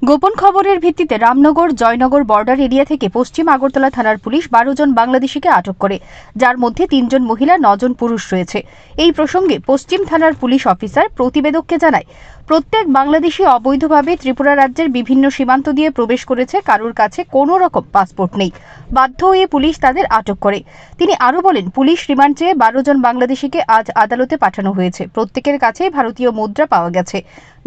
গোপন খবরের ভিত্তিতে রামনগর জয়নগর বর্ডার এরিয়া থেকে পশ্চিম আগরতলা থানার পুলিশ 12 জন বাংলাদেশিকে আটক করে, যার মধ্যে 3 জন মহিলা 9 জন পুরুষ রয়েছে। এই প্রসঙ্গে পশ্চিম থানার পুলিশ অফিসার প্রতিবেদককে জানায়, প্রত্যেক বাংলাদেশি অবৈধভাবে ত্রিপুরা রাজ্যের বিভিন্ন সীমান্ত দিয়ে প্রবেশ করেছে, কারোর কাছে কোনো রকম পাসপোর্ট নেই। বাধ্য হয়ে পুলিশ তাদের আটক করে। তিনি আরও বলেন, পুলিশ রিমান্ড চেয়ে 12 জন বাংলাদেশিকে আজ আদালতে পাঠানো হয়েছে। প্রত্যেকের কাছেই ভারতীয় মুদ্রা পাওয়া গেছে।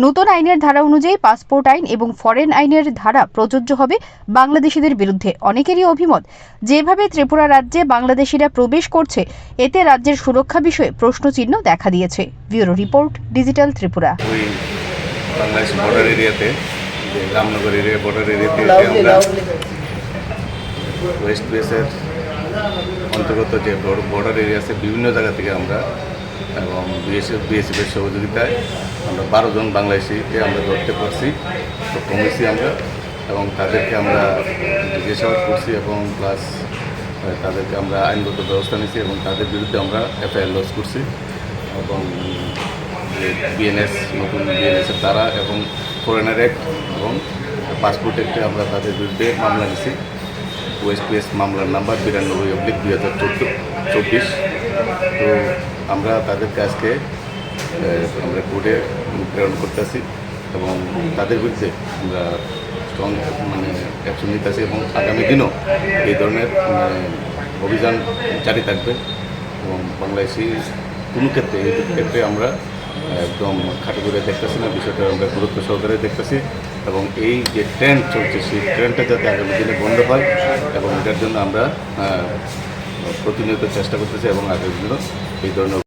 নতুন আইনের ধারা অনুযায়ী পাসপোর্ট আইন এবং ফরেন আইনের ধারা প্রযোজ্য হবে বাংলাদেশিদের বিরুদ্ধে। অনেকেরই অভিমত, যেভাবে ত্রিপুরা রাজ্যে বাংলাদেশিরা প্রবেশ করছে, এতে রাজ্যের সুরক্ষা বিষয়ে প্রশ্নচিহ্ন দেখা দিয়েছে। Bureau report, digital Tripura. Bangladesh border এরিয়াতে, রামনগর এরিয়া বর্ডার এরিয়াতে আমরা ওয়েস্ট বেসের অন্তর্গত যে বর্ডার এরিয়া আছে, বিভিন্ন জায়গা থেকে আমরা এবং বিএসএফের সহযোগিতায় আমরা 12 জন বাংলাদেশিকে আমরা ধরতে পারছি, কমেছি আমরা, এবং তাদেরকে আমরা জিজ্ঞাসাবাদ করছি এবং প্লাস তাদেরকে আমরা আইনগত ব্যবস্থা নিয়েছি এবং তাদের বিরুদ্ধে আমরা এফআইআর লজ করছি এবং বিএনএস, নতুন বিএনএসের ধারা এবং ফরেনার অ্যাক্ট এবং পাসপোর্ট অ্যাক্টে আমরা তাদের বিরুদ্ধে মামলা নিয়েছি। ওয়েস্ট বেস মামলার নাম্বার 92/2024। তো আমরা তাদের কাছকে আমরা কোর্টে প্রেরণ করতেছি এবং তাদের বিরুদ্ধে আমরা স্ট্রং অ্যাকশন নিতেছি এবং আগামী দিনও এই ধরনের অভিযান জারি থাকবে এবং বাংলাদেশি কোনো ক্ষেত্রে এই ক্ষেত্রে আমরা একদম খাটো করে দেখতেছি না, বিষয়টা আমরা গুরুত্ব সহকারে দেখতেছি এবং এই যে ট্রেন্ড চলছে সেই ট্রেন্ডটা যাতে আগামী দিনে বন্ধ হয় এবং এটার জন্য আমরা প্রতিনিয়ত চেষ্টা করতেছি এবং আগামী দিনও এই ধরনের